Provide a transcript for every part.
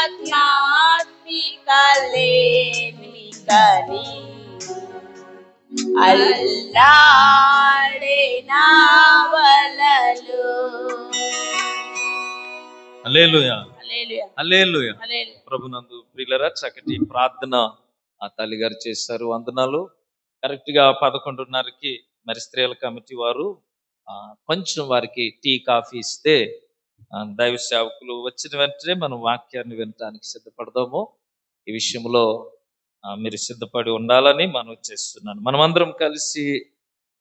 ఆత్మాత్మిక లేని కని అల్లాడే నావలలు. హల్లెలూయా హల్లెలూయా. ప్రభునందు ప్రియులరా, చక్కటి ప్రార్థన ఆ తల్లి గారు చేశారు. వందనాలు. కరెక్ట్ గా 11:30కి మరి స్త్రీల కమిటీ వారు కొంచెం వారికి టీ కాఫీ ఇస్తే దైవ సేవకులు వచ్చిన వెంటనే మనం వాక్యాన్ని వినటానికి సిద్ధపడదాము. ఈ విషయంలో మీరు సిద్ధపడి ఉండాలని మనం చేస్తున్నాను. మనమందరం కలిసి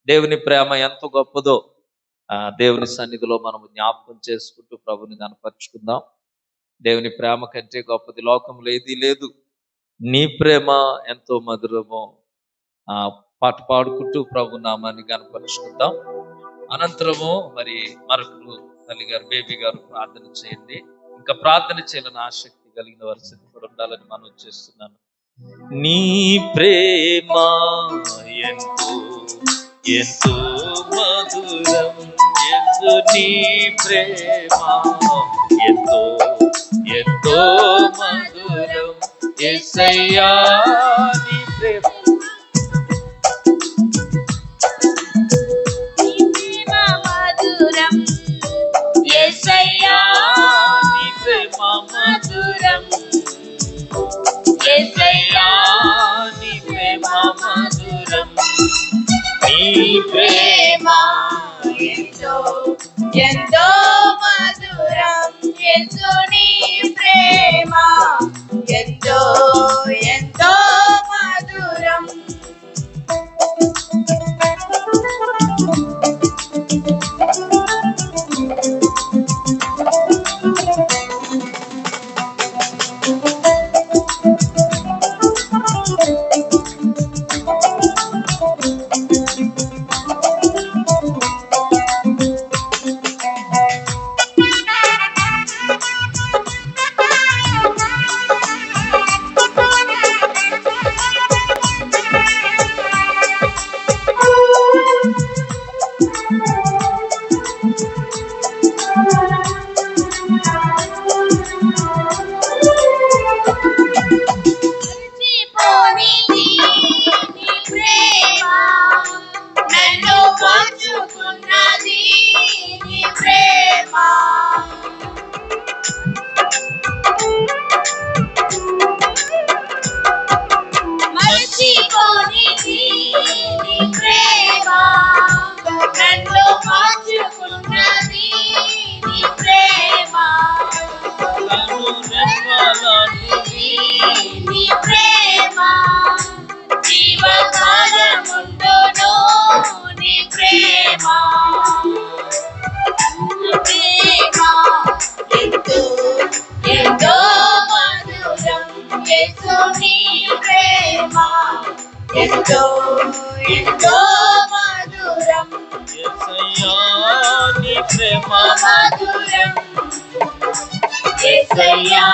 దేవుని ప్రేమ ఎంత గొప్పదో దేవుని సన్నిధిలో మనం జ్ఞాపకం చేసుకుంటూ ప్రభుని కనపరుచుకుందాం. దేవుని ప్రేమ కంటే గొప్పది లోకంలో ఏదీ లేదు. నీ ప్రేమ ఎంతో మధురమో పాట పాడుకుంటూ ప్రభు నామాన్ని కనపరుచుకుందాం. అనంతరము మరి మరొకరు తల్లి గారు, బేబీ గారు ప్రార్థన చేయండి. ఇంకా ప్రార్థన చేయాలని ఆసక్తి కలిగిన వారు సిద్ధపడి ఉండాలని మనం చేస్తున్నాను. నీ ప్రేమ ఎంతో ఎంతో మధురం, ఎంతో నీ ప్రేమ ఎంతో ఎంతో మధురం, యేసయ్యా నీ ప్రేమ మధురం, యేసయ్యా నీ ప్రేమ మధురం, యేసయ్యా నీ ప్రేమ మధురం. నీ ప్రేమ ఎంతో ఎంతో మధురం, యేసు నీ ప్రేమ ఎంతో ఎంతో మధురం. ఎంతో ఎంతో మధురం, యేసయ్యా నీ ప్రేమ మధురం, యేసయ్యా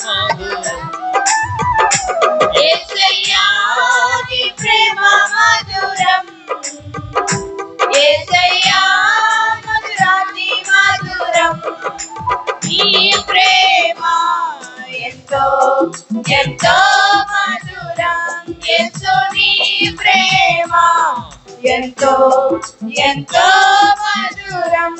మధురం, యేసయ్యా నీ ప్రేమ మధురం, యేసయ్యా మధురాతి మధురం. నీ ప్రేమ ఎంతో ఎంతో మధురం, యేసు నీ ప్రేమ ఎంతో ఎంతో మధురం.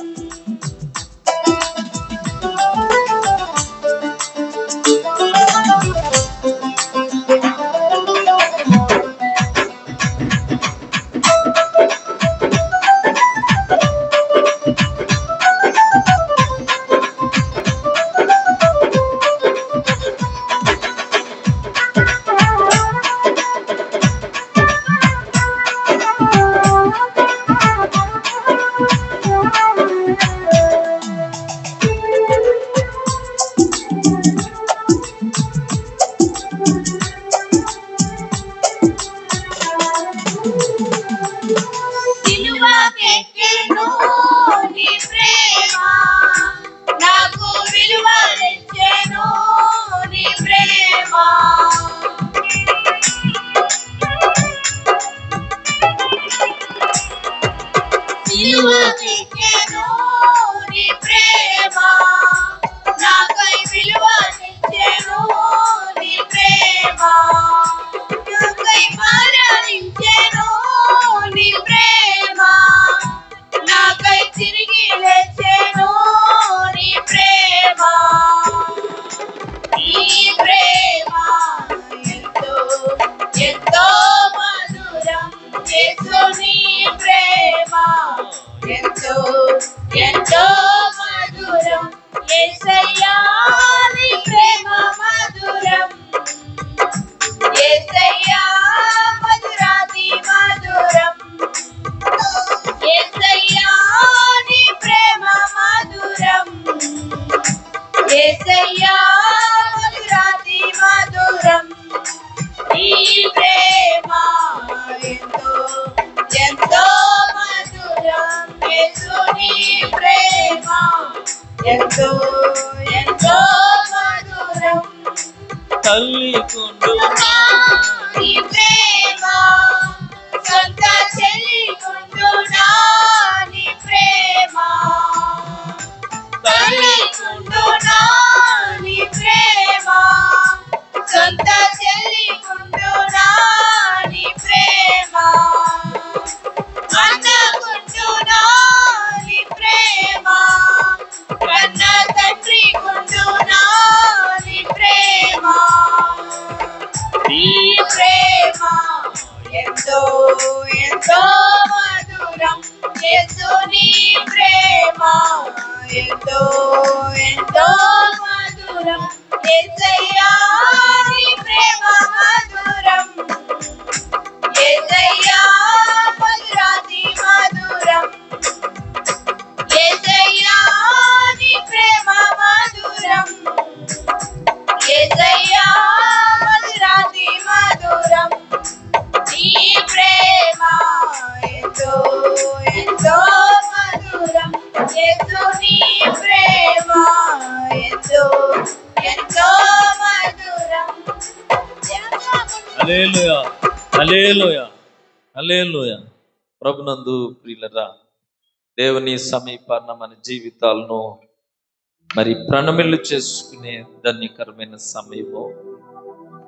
యేసయ్యా మధురాతి మధురం నీ ప్రేమ ఎంతో ఎంతో మధురం యేసు నీ ప్రేమ ఎంతో ఎంతో మధురం తల్లి కొండు నీ ప్రేమ సొంత చెల్లి కుండునా నీ ప్రేమ తల్లి కుండునా నీ ప్రేమ సొంత చెల్లి కుండునా నీ ప్రేమ అన్న కుండునా నీ ప్రేమ కన్న తండ్రి కుండునా నీ ప్రేమ నీ ప్రేమ ఎంతో ఎంతో మధురం యేసు నీ ప్రేమ ఎంతో ఎంతో మధురం యేసయ్యా నీ ప్రేమ మధురం యేసయ్యా మధురాతి మధురం యేసయ్యా నీ ప్రేమ మధురం యేసయ్యా మధురాతి మధురం నీ ప్రేమ ఎంతో ఎంతో మధురం యేసు నీ ప్రేమ ఎంతో ఎంతో మధురం హల్లెలూయా హల్లెలూయా హల్లెలూయా. ప్రభునందు ప్రియులరా, దేవుని సమీపాన మన జీవితాలను మరి ప్రణమిల్లు చేసుకునే ధన్యకరమైన సమయము.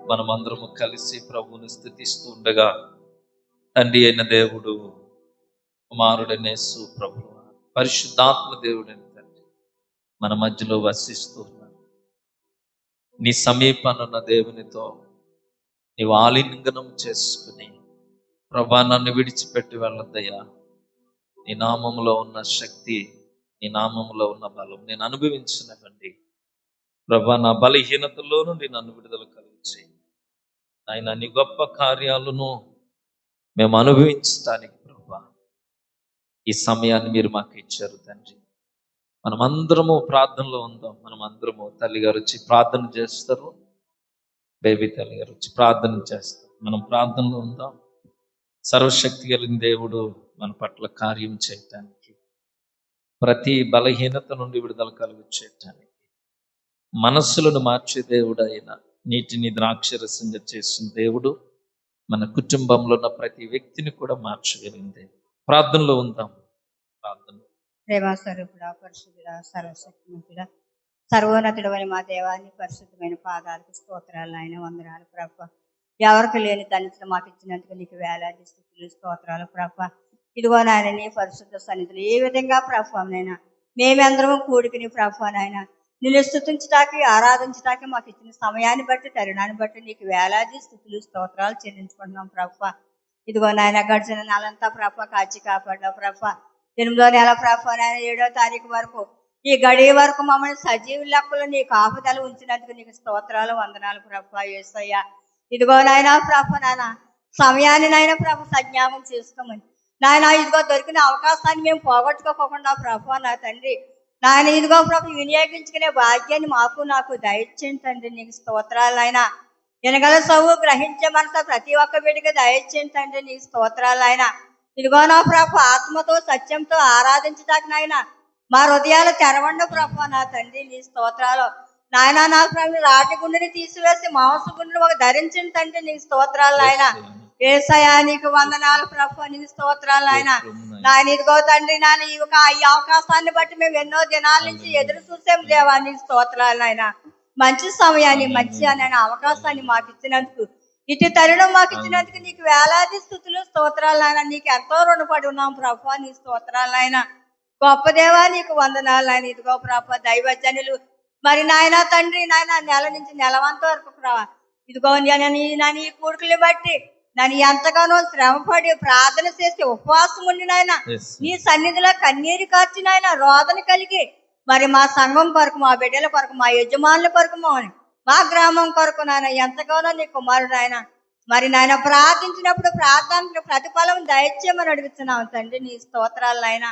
మనమందరము కలిసి ప్రభువుని స్తుతిస్తూ ఉండగా తండ్రి అయిన దేవుడు, కుమారుడైన యేసు ప్రభువు, పరిశుద్ధాత్మ దేవుడైన తండ్రి మన మధ్యలో వసిస్తూ ఉన్నారు. నీ సమీపాన ఉన్న దేవునితో నీవు ఆలింగనం చేసుకుని, ప్రభా నన్ను విడిచిపెట్టి వెళ్ళద్దయ్యా, నీ నామములో ఉన్న శక్తి, నీ నామములో ఉన్న బలం నేను అనుభవించినవండి ప్రభా. నా బలహీనతలో నుండి నన్ను విడుదల కలిగించి ఆయన నీ గొప్ప కార్యాలను మేము అనుభవించడానికి ప్రభా ఈ సమయాన్ని మీరు మాకు ఇచ్చారు తండ్రి. మనమందరము ప్రార్థనలో ఉందాం. మనమందరము తల్లిగారు వచ్చి ప్రార్థన చేస్తారు, బేబీ తల్లిగారు వచ్చి ప్రార్థన చేస్తారు. మనం ప్రార్థనలో ఉందాం. సర్వశక్తి కలిగిన దేవుడు మన పట్ల కార్యం చేయటానికి, ప్రతి బలహీనత నుండి విడుదల కలిగించేయటానికి, మనస్సులను మార్చే దేవుడు అయిన, నీటిని ద్రాక్షరసంగా చేసిన దేవుడు మన కుటుంబంలో ఉన్న ప్రతి వ్యక్తిని కూడా మార్చగలిగిన దేవుడు. ప్రార్థనలో ఉందాం. ప్రార్థన. ప్రేమాస్వరూపుడా, పరిశుద్ధుడా, సర్వశక్తిమంతుడా, సర్వోన్నతుడు అని మా దేవాన్ని పరిశుద్ధమైన పాదాలకు స్తోత్రాలు ఆయన వందనాలు ప్రభ. ఎవరికి లేని తండ్రి మాకు ఇచ్చినందుకు నీకు వేలాది స్తుతులు స్తోత్రాలు ప్రభ. ఇదిగో నాయన నీ పరిశుద్ధ సన్నిధులు ఏ విధంగా ప్రభావనైనా మేమందరము కూడుకుని ప్రభావనైనా నిన్ను స్తుతించటానికి ఆరాధించటానికి మాకు ఇచ్చిన సమయాన్ని బట్టి తరుణాన్ని బట్టి నీకు వేలాది స్తుతులు స్తోత్రాలు చెల్లించుకుంటున్నాం ప్రభ. ఇదిగో నాయన గడిచిన నెలంతా ప్రభ కాచి కాపాడావు ప్రభ. 8వ నెల ప్రభ నాయన 7వ తారీఖు వరకు ఈ గడియ వరకు మమ్మల్ని సజీవ లెక్కలు నీ కాపుదల ఉంచినందుకు నీకు స్తోత్రాలు వందనాలు ప్రభ. యేసయ్యా ఇదిగో నాయన ప్రభ నాయన సమయాన్ని నాయన ప్రభ సజ్ఞాపం చేసుకోమని నాయన ఇదిగో దొరికిన అవకాశాన్ని మేము పోగొట్టుకోకుండా ప్రభ నా తండ్రి నాయన ఇదిగో ప్రభు వినియోగించుకునే భాగ్యాన్ని మాకు నాకు దయచేయండి తండ్రి. నీకు స్తోత్రాలు ఆయన వెనగల సవ్వు గ్రహించే మనసు ప్రతి ఒక్క బిడ్డకి దయచేయండి తండ్రి. నీకు స్తోత్రాలు ఆయన ఇదిగో నా ప్రభు ఆత్మతో సత్యంతో ఆరాధించడానికి నాయన మా హృదయాలు తెరవండి ప్రభు నా తండ్రి. నీ స్తోత్రాలు నాయన నా ప్రభు రాటి గుండెని తీసివేసి మాంస గుండెని ఒక ధరించండి తండ్రి. నీకు స్తోత్రాలు ఆయన యేసయ్యా నీకు వందనాలు ప్రభు. నీకు స్తోత్రాలు ఆయన నాయన ఇదిగో తండ్రి నాయన ఈ అవకాశాన్ని బట్టి మేము ఎన్నో దినాల నుంచి ఎదురు చూసాం దేవా. నీకు స్తోత్రాలు ఆయన మంచి సమయాన్ని మంచి ఆయన అవకాశాన్ని మాకు ఇచ్చినందుకు ఇటు తరుణం మాకు ఇచ్చినందుకు నీకు వేలాది స్తుతులు స్తోత్రాలు ఆయన. నీకు ఎంతో రుణపడి ఉన్నాం ప్రభు. నీ స్తోత్రాలు ఆయన గొప్ప దేవా నీకు వందనాలు ఆయన. ఇదిగో ప్రభు దైవజనులు మరి నాయన తండ్రి నాయన నెల నుంచి నెలవంత వరకు ఇదిగో నేను ఈ కూడుకులు బట్టి నన్ను ఎంతగానో శ్రమపడి ప్రార్థన చేసి ఉపవాసం ఉండి నాయన నీ సన్నిధిలో కన్నీరు కార్చి నాయన రోదన కలిగి మరి మా సంఘం కొరకు మా బిడ్డల కొరకు మా యజమానుల కొరకు మా గ్రామం కొరకు నాయన ఎంతగానో నీ కుమారుడు ఆయన మరి నాయన ప్రార్థించినప్పుడు ప్రార్థనకు ప్రతిఫలం దయచేయమని అడుగుతున్నాం తండ్రి. నీ స్తోత్రాలు నాయన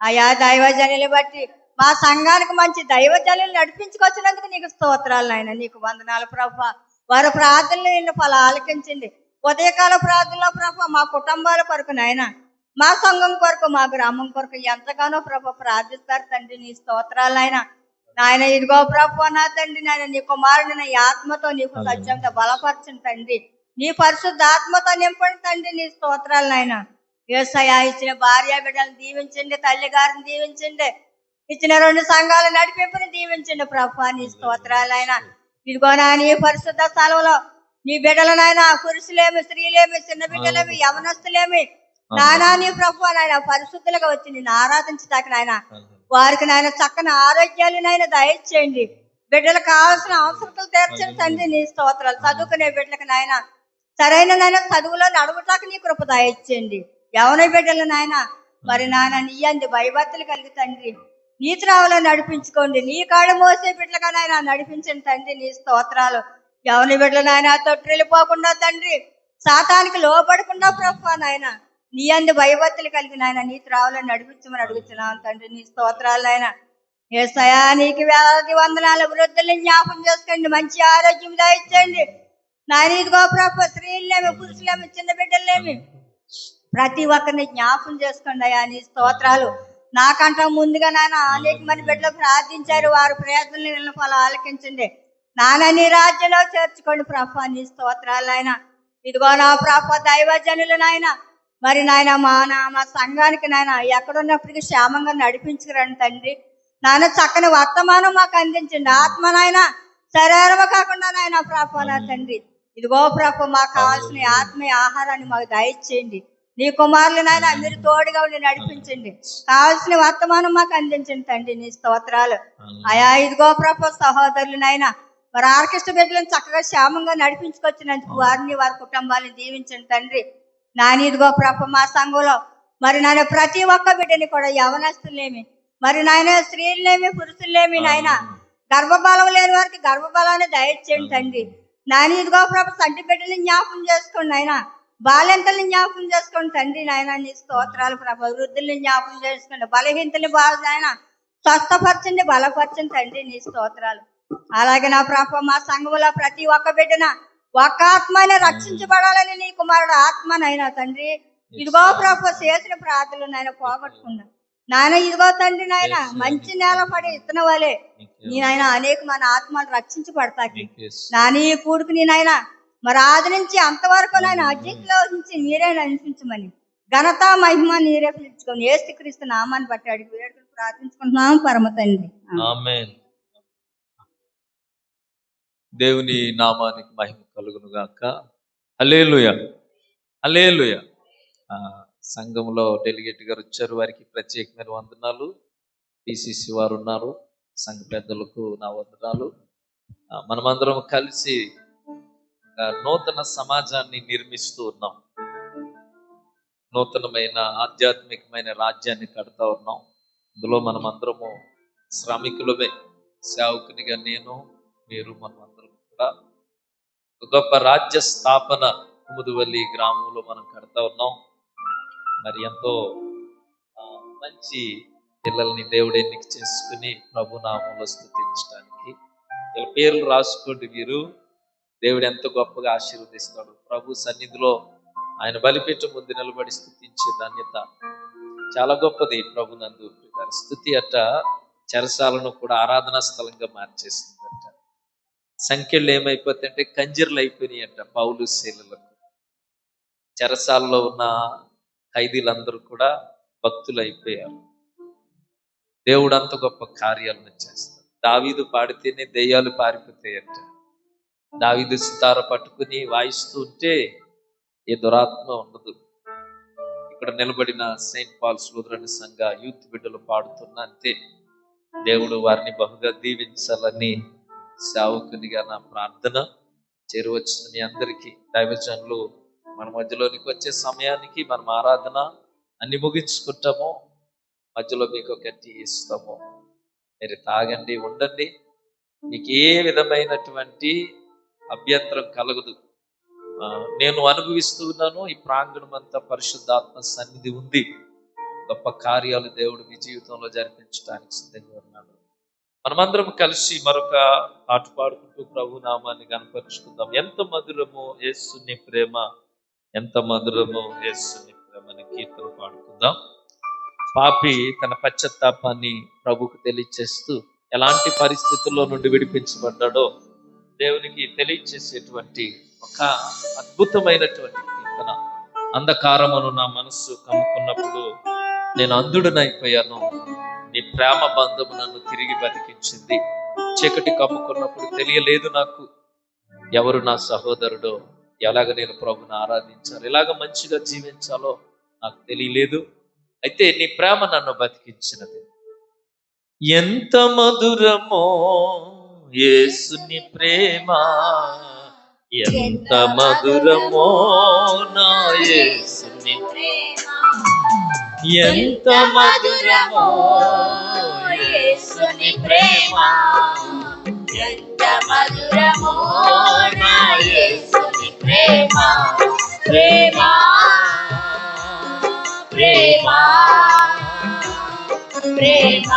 ఆయా దైవజనులు బట్టి మా సంఘానికి మంచి దైవజనులు నడిపించుకొచ్చినందుకు నీకు స్తోత్రాలు నాయన. నీకు వందనాలు ప్రభా. వారి ప్రార్థనలు నిన్ను ఆలకించండి. ఉదయకాల ప్రార్థనలో ప్రభా మా కుటుంబాల కొరకు నాయన, మా సంఘం కొరకు, మా గ్రామం కొరకు ఎంతగానో ప్రభా ప్రార్థిస్తారు తండ్రి. నీ స్తోత్రాలు నాయన. నాయన ఇదిగో ప్రభు నా తండ్రి, నాయన నీ కుమారుని నా ఆత్మతో నీకు సత్యంతో బలపరచండి తండ్రి. నీ పరిశుద్ధ ఆత్మతో నింపండి తండ్రి. నీ స్తోత్రాలు నాయన. యేసయ్యా ఇచ్చిన భార్య బిడ్డలను దీవించండి, తల్లి గారిని దీవించండి, ఇచ్చిన 2 సంఘాలు నడిపింపుని దీవించండి ప్రభా. నీ స్తోత్రాలు నాయన. ఇదిగో నా నీ పరిశుద్ధ స్థలంలో నీ బిడ్డలనైనా పురుషులేమి, స్త్రీలేమి, చిన్న బిడ్డలేమి, యవనస్తులేమి నాయనా నీ ప్రభు నాయన పరిశుద్ధులుగా వచ్చి నిన్ను ఆరాధించడానికి నాయన వారికి నాయన చక్కని ఆరోగ్యాలు నాయన దయచేయండి. బిడ్డలకు కావాల్సిన అవసరతలు తీర్చండి తండ్రి. నీ స్తోత్రాలు. చదువుకునే బిడ్డలకు నాయన సరైన నాయన చదువులో నడుగుటాకు నీ కృప దయచేయండి. యవన బిడ్డలు నాయన మరి నాయన నీ అంది భయభక్తులు కలిగి తండ్రి నీ త్రావలో నడిపించుకోండి. నీ కాళ్ళు మోసే బిడ్డలుగా నాయన నడిపించండి తండ్రి. నీ స్తోత్రాలు. యవన బిడ్డలు నాయన తొట్టిల్లిపోకుండా తండ్రి, సాతానికి లోపడకుండా ప్రభు నాయన నీ అందు భయభక్తులు కలిగి నాయన నీ త్రావలో నడిపించమని అడుగుతున్నాను తండ్రి. నీ స్తోత్రాలు నాయన. యేసయ్యా నీకు వేలాది వందనాలు. వృద్ధుల్ని జ్ఞాపం చేసుకోండి, మంచి ఆరోగ్యం దయచేయండి నాయన. ఇదిగో ప్రభు స్త్రీలేమి, పురుషులేమి, చిన్న బిడ్డలేమి ప్రతి ఒక్కరిని జ్ఞాపం చేసుకోండి అయ్యా. నీ స్తోత్రాలు. నాకంట ముందుగా నాయన అనేక మంది బిడ్డలు ప్రార్థించారు. వారు ప్రయత్నం ఆలకించండి నాన్న. నీ రాజ్యంలో చేర్చుకోండి ప్రభా. నీ స్తోత్రాలు నాయన. ఇదిగో నా ప్రభా దైవజనులు నాయన మరి నాయన మా సంఘానికి నాయన ఎక్కడున్నప్పటికీ క్షేమంగా నడిపించుకురండి తండ్రి. నాయన చక్కని వర్తమానం మాకు అందించండి. ఆత్మ నాయన శరీరము కాకుండా నాయన ప్రభా నా తండ్రి. ఇదిగో ప్రభు మాకు కావాల్సిన ఆత్మీయ ఆహారాన్ని మాకు దయచేయండి. నీ కుమారులు నాయన మీరు తోడుగా ఉండి నడిపించండి. కావాల్సిన వర్తమానం మాకు అందించండి తండ్రి. నీ స్తోత్రాలు అయా. ఇదిగో ప్రభు సహోదరులు నాయన మరి ఆర్కెస్ట్రా బిడ్డలను చక్కగా క్షేమంగా నడిపించుకొచ్చినందుకు వారిని వారి కుటుంబాలను దీవించండి తండ్రి. నాని ఇదిగో ప్రభు మా సంఘంలో మరి నాయన ప్రతి ఒక్క బిడ్డని కూడా యవనస్తులేమి మరి నాయన స్త్రీలేమి, పురుషులేమి నాయన గర్భబలం లేని వారికి గర్భబలాన్ని దయచేయండి తండ్రి. నాని ఇదిగో ప్రభు సంటి బిడ్డని జ్ఞాపకం చేసుకోండి నాయన. బాలెంతల్ని జ్ఞాపకం చేసుకోండి తండ్రి నాయన. నీ స్తోత్రాలు ప్రభు. వృద్ధుల్ని జ్ఞాపకం చేసుకోండి, బలహీనతల్ని బాగా నాయన స్వస్థపరచండి, బలపరచండి తండ్రి. నీ స్తోత్రాలు. అలాగే నా ప్రభు మా సంఘంలో ప్రతి ఒక్క బిడ్డన ఒక్క ఆత్మైన రక్షించబడాలని నీ కుమారుడు ఆత్మనైనా తండ్రి. ఇదిగో ప్రభు చేసిన ప్రార్థనలు నాయన పోగొట్టుకున్నా నాయన. ఇదిగో తండ్రి నాయన మంచి నేల పడి ఇత్తన వలే నీ నాయన అనేక మన ఆత్మలు రక్షించబడతాయి నాని. ఈ కూడుకు నీ నాయన మరి ఆది నుంచి అంతవరకు నాయన అజిత్లో నుంచి మీరే అనిపించమని ఘనత మహిమ నీరే పిలుచుకొని యేసుక్రీస్తు నామాన్ని బట్టి అడిగి వేడుకలు ప్రార్థించుకుంటున్నాం పరమ తండ్రి. ఆమేన్. దేవుని నామానికి మహిమ కలుగును గాక. హల్లెలూయా, హల్లెలూయా. సంఘంలో డెలిగేట్ గారు వచ్చారు, వారికి ప్రత్యేకమైన వందనాలు. పిసిసి వారు ఉన్నారు, సంఘ పెద్దలకు నా వందనాలు. మనమందరం కలిసి నూతన సమాజాన్ని నిర్మిస్తూ ఉన్నాం. నూతనమైన ఆధ్యాత్మికమైన రాజ్యాన్ని కడతా ఉన్నాం. అందులో మనమందరము శ్రామికులమే. సేవకునిగా నేను, మీరు, మనమందరం కూడా గొప్ప రాజ్య స్థాపన కుముదువల్లి గ్రామంలో మనం కడతా ఉన్నాం. మరి ఎంతో మంచి పిల్లల్ని దేవుడు ఎన్నిక చేసుకుని ప్రభు నామంలో స్తుతించడానికి వీళ్ళ పేర్లు రాసుకోండి. వీరు దేవుడు ఎంతో గొప్పగా ఆశీర్వదిస్తాడు. ప్రభు సన్నిధిలో ఆయన బలిపీఠం ముందు నిలబడి స్తుతించే ధన్యత చాలా గొప్పది. ప్రభు నందు స్తుతి అట్ట చెరసాలను కూడా ఆరాధనా స్థలంగా మార్చేస్తుందట. సంఖ్యలు ఏమైపోతాయంటే కంజర్లు అయిపోయినాయి అంట పౌలు శీలలకు. చెరసాలలో ఉన్న ఖైదీలందరూ కూడా భక్తులు అయిపోయారు. దేవుడు అంత గొప్ప కార్యాలను చేస్తాడు. దావీదు పాడితేనే దెయ్యాలు పారిపోతాయంట. దావీదు సితార పట్టుకుని వాయిస్తూ ఉంటే ఏ దురాత్మ ఉండదు. ఇక్కడ నిలబడిన సెయింట్ పాల్స్ లూథరన్ సంఘ యూత్ బిడ్డలు పాడుతున్నా అంతే. దేవుడు వారిని బహుగా దీవించాలని సేవకునిగా నా ప్రార్థన. చేరువచ్చిన మీ అందరికీ దైవజనులు మన మధ్యలోనికి వచ్చే సమయానికి మనం ఆరాధన అన్ని ముగించుకుంటాము. మధ్యలో మీకు ఒక టీ ఇస్తాము, మీరు తాగండి, ఉండండి. మీకు ఏ విధమైనటువంటి అభ్యంతరం కలగదు. నేను అనుభవిస్తూ ఉన్నాను. ఈ ప్రాంగణం అంతా పరిశుద్ధాత్మ సన్నిధి ఉంది. గొప్ప కార్యాలు దేవుడు మీ జీవితంలో జరిపించడానికి సిద్ధంగా ఉన్నాడు. మనమందరం కలిసి మరొక పాట పాడుకుంటూ ప్రభు నామాన్ని కనపరుచుకుందాం. ఎంత మధురమో యేసుని ప్రేమ, ఎంత మధురమో యేసుని ప్రేమని కీర్తన పాడుకుందాం. పాపి తన పశ్చాత్తాపాన్ని ప్రభుకు తెలియచేస్తూ ఎలాంటి పరిస్థితుల్లో నుండి విడిపించబడ్డాడో దేవునికి తెలియచేసేటువంటి ఒక అద్భుతమైనటువంటి కీర్తన. అంధకారమును నా మనస్సు కమ్ముకున్నప్పుడు నేను అంధుడనైపోయాను, నీ ప్రేమ బంధము నన్ను తిరిగి బతికించింది. చీకటి కమ్ముకున్నప్పుడు తెలియలేదు నాకు ఎవరు నా సహోదరుడో, ఎలాగ నేను ప్రభుని ఆరాధించాలి, ఎలాగ మంచిగా జీవించాలో నాకు తెలియలేదు. అయితే నీ ప్రేమ నన్ను బతికించినది. ఎంత మధురమో యేసుని ప్రేమ, ఎంత మధురమో నా యేసుని ప్రేమ, ఎంత మధురమో యేసుని ప్రేమ, ఎంత మధురమో నా యేసుని ప్రేమ. ప్రేమ ప్రేమ ప్రేమ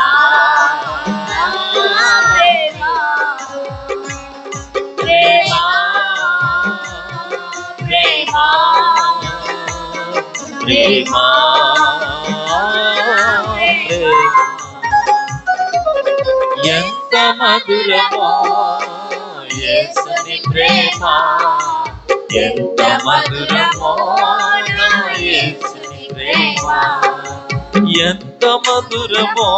ప్రేమ ప్రేమ ప్రేమ ఎంత మధురమో యేసుని ప్రేమ, ఎంత మధురమో నా యేసుని ప్రేమ, ఎంత మధురమో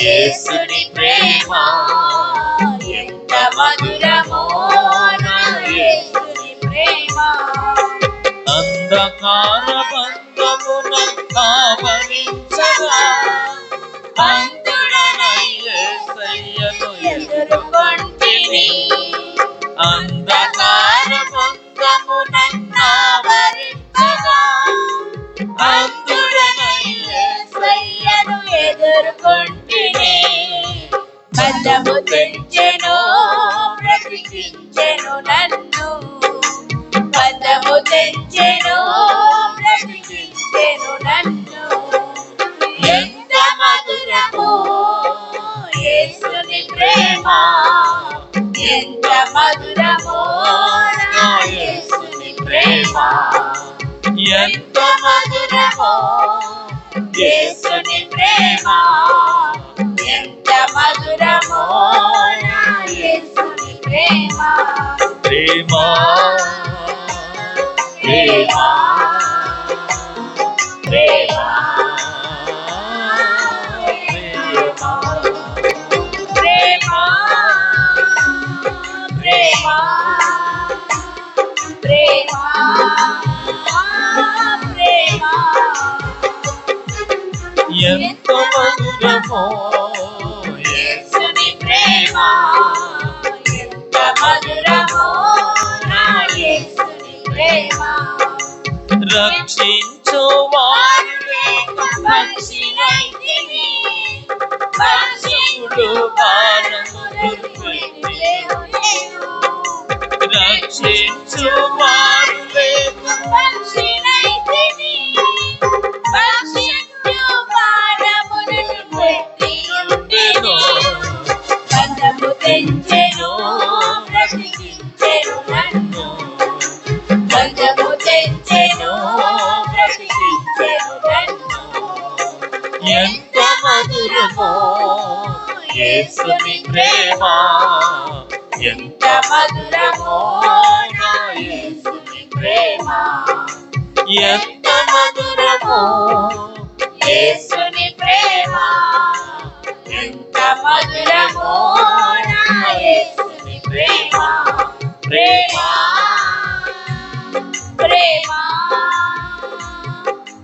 యేసుని ప్రేమ, ఎంత మధురమో నా యేసుని ప్రేమ. అంధకార బంధమును ఆవరించగా అంధుడనై యేసయ్యను ఎదుర్కొంటిని. అంధకార బంధమును ఆవరించగా అంధుడనై యేసయ్యను ఎదుర్కొంటిని. బంధము తెంచెను బ్రతికించెను నన్ను, బంధము తెంచెను బ్రతికించెను నన్ను. ఎంత మధురమో యేసుని ప్రేమ, ఎంత మధురమో నా యేసుని ప్రేమ, ఎంత మధురమో యేసుని ప్రేమ, ఎంత మధురమో నా యేసుని ప్రేమ. ప్రేమ ప్రేమ ప్రేమ ప్రేమ ప్రేమ ప్రేమ ప్రేమ. ఎంత మధురమో యేసుని ప్రేమ, ఎంత మధురమో నా యేసుని ప్రేమ. రక్షించు వారు లేక పక్షినైతిని, పక్షుడు రక్షించు వారు లేక పక్షినైతిని, పక్షుడు పాదములను పెట్టి ఉండెను. బంధము తెంచెను బ్రతికించెను నన్ను, బంధము తెంచెను బ్రతికించెను నన్ను. ఎంత మధురమో యేసుని ప్రేమ, ఎంత మధురమో నా యేసుని ప్రేమ, ఎంత మధురమో యేసుని ప్రేమ, ఎంత మధురమో నా యేసుని ప్రేమ. ప్రేమ ప్రేమ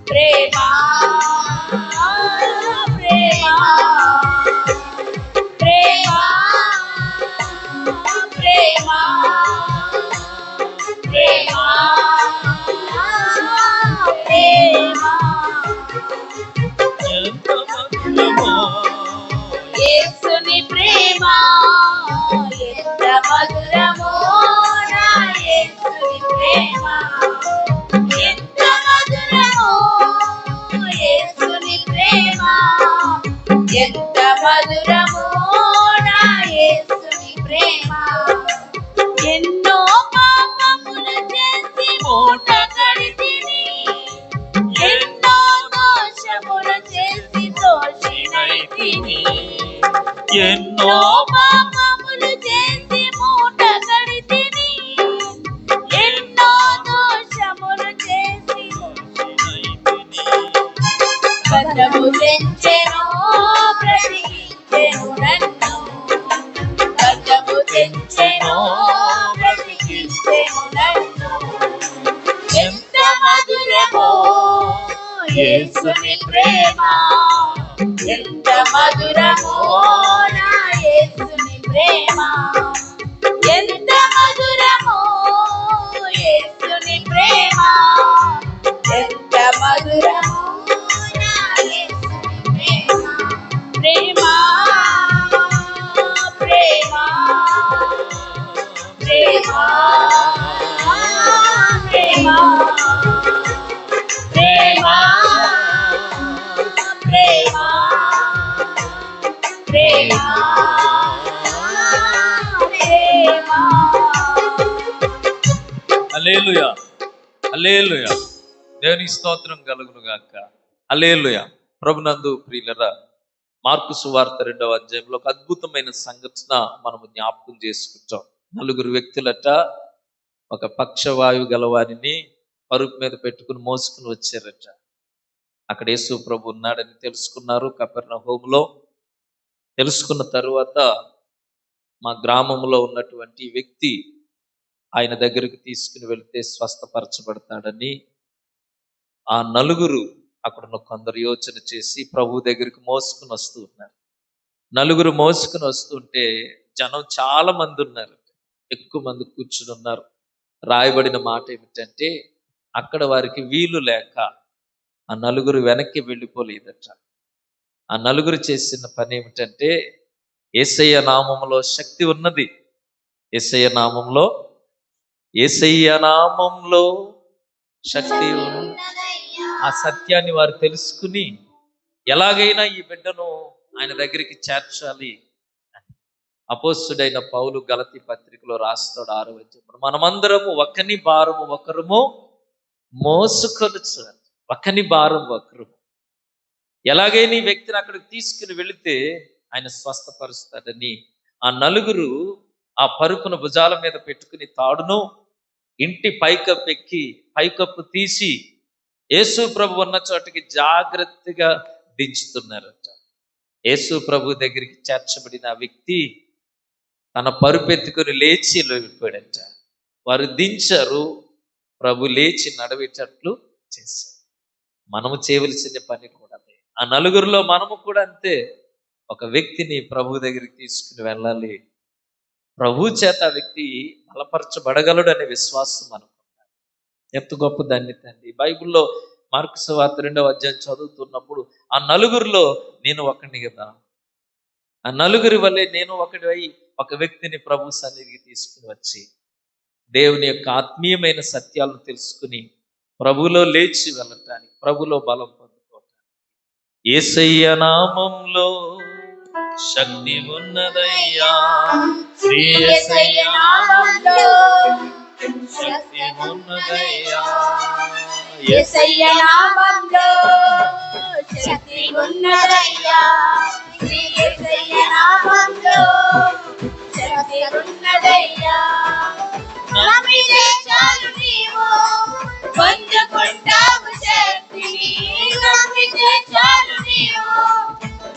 ప్రేమ ప్రేమ ప్రేమ ప్రేమ ప్రేమ ప్రేమ. ఎంత మధురమో యేసుని ప్రేమ, ఎంత మధురమో నా యేసుని ప్రేమ, ఎంత మధురమో యేసు ఎన్నో పాపములు చేసి మూట కడితిని, ఎన్నో దోషములు చేసి కథము తెంచెను బ్రతికించెను నన్ను, కథము తెంచెను బ్రతికించెను నన్ను. ఎంత మధురమో యేసుని ప్రేమ, ఎంత మధురమో నా యేసుని ప్రేమ, ఎంత మధురమో యేసుని ప్రేమ, ఎంత మధురమో నా యేసుని ప్రేమ. ప్రేమ ప్రేమ ప్రేమ ప్రేమ ప్రేమ ప్రేమ ప్రేమ ప్రేమ. హల్లెలూయా, హల్లెలూయా. దేవుని స్తోత్రం కలుగును గాక. హల్లెలూయా. ప్రభునందు ప్రియులరా, మార్కు సువార్త 2వ అధ్యాయంలో ఒక అద్భుతమైన సంఘటన మనము జ్ఞాపకం చేసుకుంటాం. 4 వ్యక్తులట ఒక పక్షవాయువు గలవారిని పరుపు మీద పెట్టుకుని మోసుకుని వచ్చారట. అక్కడ యేసు ప్రభు ఉన్నాడని తెలుసుకున్నారు కపెర్నహూములో. తెలుసుకున్న తరువాత మా గ్రామంలో ఉన్నటువంటి వ్యక్తి ఆయన దగ్గరికి తీసుకుని వెళ్తే స్వస్థపరచబడతాడని ఆ 4 అక్కడున్న కొందరు యోచన చేసి ప్రభు దగ్గరికి మోసుకుని వస్తూ ఉన్నారు. 4 మోసుకుని వస్తుంటే జనం చాలా మంది ఉన్నారు, ఎక్కువ మంది కూర్చుని ఉన్నారు. రాయబడిన మాట ఏమిటంటే అక్కడ వారికి వీలు లేక ఆ 4 వెనక్కి వెళ్ళిపోలేదట. ఆ 4 చేసిన పని ఏమిటంటే, యేసయ్య నామములో శక్తి ఉన్నది, యేసయ్య నామంలో, యేసయ్య నామంలో శక్తి ఉంది. ఆ సత్యాన్ని వారు తెలుసుకుని ఎలాగైనా ఈ బిడ్డను ఆయన దగ్గరికి చేర్చాలి. అపోస్తుడైన పౌలు గలతీ పత్రికలో రాస్తాడు 6వ అధ్యాయంలో, మనమందరము ఒకని భారము ఒకరము మోసుకొనుచు, ఒకని భారం ఒకరు. ఎలాగైనా ఈ వ్యక్తిని అక్కడికి తీసుకుని వెళితే ఆయన స్వస్థపరుస్తాడని ఆ 4 ఆ పరుపును భుజాల మీద పెట్టుకుని తాడును ఇంటి పైకప్పు ఎక్కి పైకప్పు తీసి యేసు ప్రభు ఉన్న చోటకి జాగ్రత్తగా దించుతున్నారట. యేసు ప్రభు దగ్గరికి చేర్చబడిన ఆ వ్యక్తి తన పరుపెత్తుకుని లేచి వెళ్ళిపోయాడట. వారు దించారు, ప్రభు లేచి నడవేటట్లు చేశారు. మనము చేయవలసిన పని కూడా అదే. ఆ 4లో మనము కూడా అంతే. ఒక వ్యక్తిని ప్రభు దగ్గరికి తీసుకుని వెళ్ళాలి. ప్రభు చేత ఆ వ్యక్తి బలపరచబడగలడు అనే విశ్వాసం మనకు. ఎంత గొప్ప ధన్యత అండి. బైబిల్లో మార్కు సువార్త 2వ అధ్యాయం చదువుతున్నప్పుడు ఆ 4లో నేను ఒకడిని కదా, ఆ 4 వల్లే నేను ఒకడివై ఒక వ్యక్తిని ప్రభు సన్నిధికి తీసుకుని వచ్చి దేవుని యొక్క ఆత్మీయమైన సత్యాలను తెలుసుకుని ప్రభులో లేచి వెళ్ళటానికి, ప్రభులో బలం పొందుకోవటానికి యేసయ్య నామంలో శక్తి ఉన్నదయ్యా, శ్రీ యేసయ్య నామంలో శక్తి ఉన్నదయ్యా, యేసయ్య నామంలో శక్తి ఉన్నదయ్యా, శ్రీ యేసయ్య నామంలో శక్తి ఉన్నదయ్యా. నమ్మితే చాలు నీవు పొందుకుంటావు శక్తిని, నమ్మితే చాలు నీవు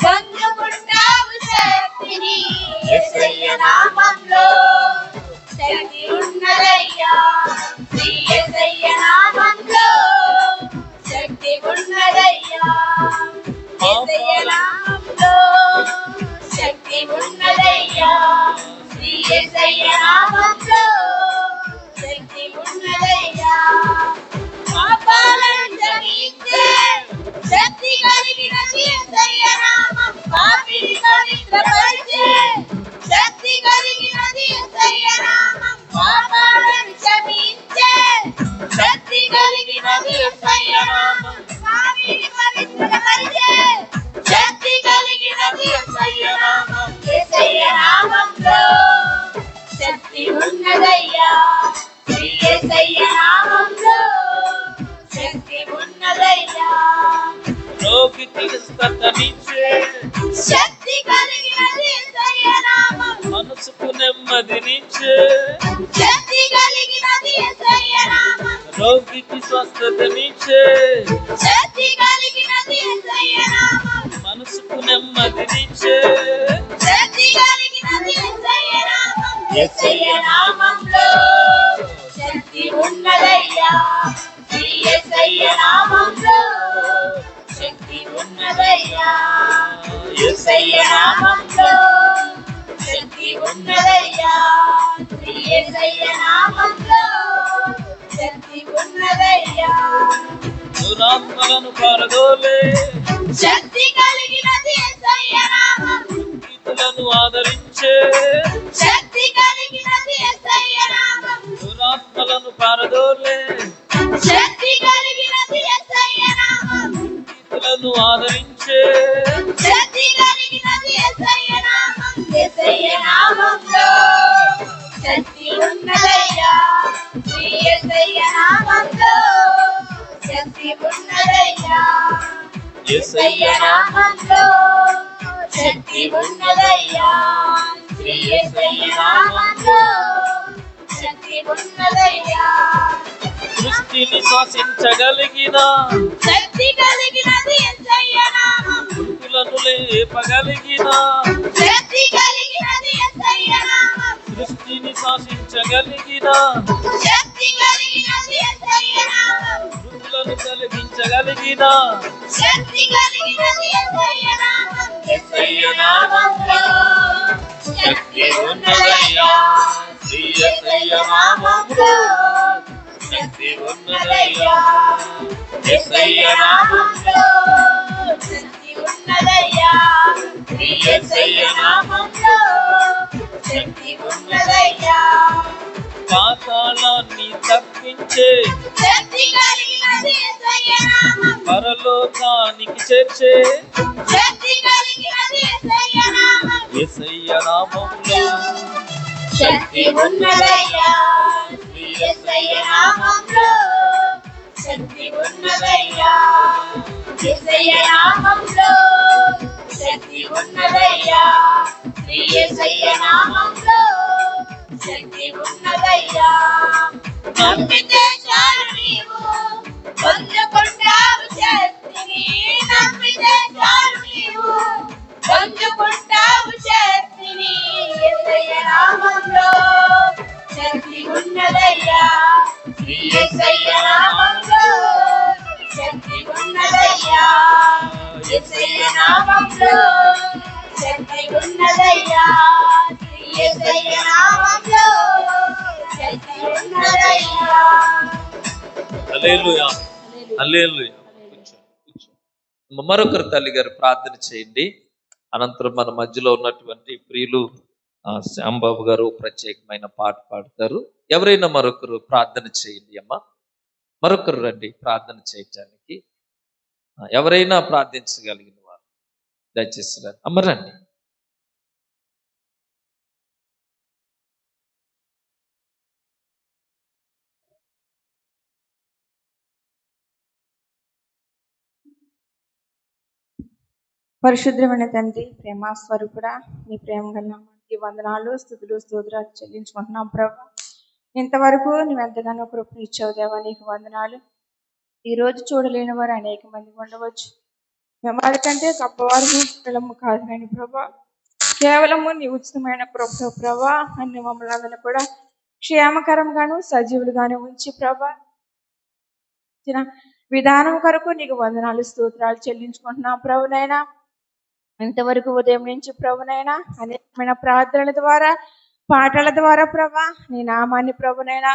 పొందుకుంటావు శక్తిని. యేసయ్య నామంలో శక్తి ఉన్నదయ్యా, శ్రీ యేసయ్య నామంలో శక్తి ఉన్నదయ్యా, యేసయ్య నామంలో శక్తి ఉన్నదయ్యా, శ్రీ యేసయ్య నామంలో శక్తి ఉన్నదయ్యా. పాపాలను క్షమించే శక్తి కలిగినది యేసయ్య నామం, పాపిని పవిత్రపరిచే శక్తి కలిగినది యేసయ్య నామం, పాపాలను క్షమించే శక్తి కలిగినది యేసయ్య నామం, పాపిని పవిత్రపరిచే శక్తి కలిగినది యేసయ్య నామం. యేసయ్య నామంలో శక్తి ఉన్నదయ్యా, శ్రీ యేసయ్య నామంలో శక్తి ఉన్నదయ్యా. రోగికి స్వస్థతనిచ్చే శక్తి కలిగినది నెమ్మదినిచ్చే శక్తి కలిగినది యేసయ్య నామం రోగికి స్వస్థతనిచ్చే శక్తి కలిగినది యేసయ్య నామం మనసుకు నెమ్మదినిచ్చే శక్తి కలిగినది యేసయ్య నామం యేసయ్య నామంలో శక్తి ఉన్నదయ్యా శ్రీ యేసయ్య నామంలో శక్తి ఉన్నదయ్యా యేసయ్య నామంలో శక్తి ఉన్నదయ్యా శ్రీ యేసయ్య నామంలో శక్తి ఉన్నదయ్యా దురాత్మలను పారదోలే శక్తి కలిగినది యేసయ్య నామం దుఃఖితులను ఆదరించే శక్తి కలిగినది యేసయ్య నామం దురాత్మలను పారదోలే శక్తి కలిగినది యేసయ్య నామం దుఃఖితులను ఆదరించే శక్తి కలిగినది యేసయ్య నామం యేసయ్య నామంలో శక్తి ఉన్నదయ్యా శ్రీ యేసయ్య నామంలో శక్తి ఉన్నదయ్యా యేసయ్య నామంలో శక్తి ఉన్నదయ్యా శ్రీ యేసయ్య నామంలో శక్తి ఉన్నదయ్యా సృష్టిని శ్వాసించగలిగిన శక్తి కలిగినది యేసయ్య నామం మృతులను లేపగలిగిన శక్తి కలిగినది యేసయ్య నామం సృష్టిని శాసించగలిగిన శక్తి కలిగినది యేసయ్య నామం మృతులను కలిగించగలిగిన శక్తి కలిగినది యేసయ్య నామం యేసయ్య నామంలో శక్తి ఉన్నదయ్యా శ్రీ యేసయ్య నామంలో శక్తి ఉన్నదయ్యా యేసయ్య నామంలో శక్తి ఉన్నదయ్యా శ్రీ యేసయ్య నామంలో శక్తి ఉన్నదయ్యా పాతాళాన్ని తప్పించే శక్తి కలిగినది యేసయ్య నామం పరలోకానికి చేర్చే శక్తి కలిగినది యేసయ్య నామం యేసయ్య నామంలో శక్తి ఉన్నదయ్యా శ్రీ యేసయ్య నామంలో శక్తి ఉన్నదయ్యా యేసయ్య నామంలో శక్తి ఉన్నదయ్యా శ్రీ యేసయ్య నామంలో శక్తి ఉన్నదయ్యా నమ్మితే చాలు నీవు పొందుకుంటావు శక్తిని నమ్మితే చాలు నీవు పొందుకుంటావు శక్తిని యేసయ్య నామంలో శక్తి ఉన్నదయ్యా శ్రీ యేసయ్య నామంలో శక్తి ఉన్నదయ్యా యేసయ్య నామంలో శక్తి ఉన్నదయ్యా శ్రీ యేసయ్య నామంలో శక్తి ఉన్నదయ్యా హల్లెలూయా హల్లెలూయా కూర్చో. మరొకరు తల్లి గారు ప్రార్థన చేయండి. అనంతరం మన మధ్యలో ఉన్నటువంటి ప్రియులు శ్యాంబాబు గారు ప్రత్యేకమైన పాట పాడతారు. ఎవరైనా మరొకరు ప్రార్థన చేయండి అమ్మా. మరొకరు రండి ప్రార్థన చేయటానికి. ఎవరైనా ప్రార్థించగలిగిన వారు దయచేసి రండి అమ్మ, రండి. పరిశుద్ధమైన తండ్రి, ప్రేమ స్వరూపుడా, నీ ప్రేమ గల నామానికి వందనాలు, స్తుతులు, స్తోత్రాలు చెల్లించుకుంటున్నాం ప్రభా. ఇంతవరకు నువ్వు ఎంతగానో కృపను ఇచ్చావు దేవా, నీకు వందనాలు. ఈ రోజు చూడలేని వారు అనేక మంది ఉండవచ్చు. మేము వారికంటే గొప్పవారు పిల్లము కాదు కానీ ప్రభా, కేవలము నీ ఉచితమైన కృపతో ప్రభా అన్ని మమ్మల్ని అందరినీ కూడా క్షేమకరంగాను సజీవులుగాను ఉంచి ప్రభా విధానం కొరకు నీకు వందనాలు, స్తోత్రాలు చెల్లించుకుంటున్నాం ప్రభునైనా. ఇంతవరకు ఉదయం నుంచి ప్రభునైనా అనేకమైన ప్రార్థనల ద్వారా, పాటల ద్వారా ప్రభా నీ నామాన్ని ప్రభునైనా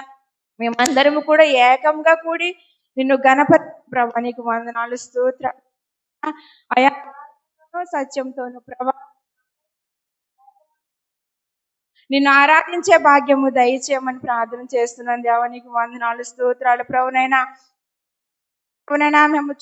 మేమందరము కూడా ఏకంగా కూడి నిన్ను గణపతి ప్రభా, నీకు వందనాలు, స్తోత్ర అయా సత్యంతోను ప్రభా నిన్ను ఆరాధించే భాగ్యము దయచేయమని ప్రార్థన చేస్తున్నాను దేవా, నీకు వందనాలు, స్తోత్రాలు ప్రభునైనా. మేము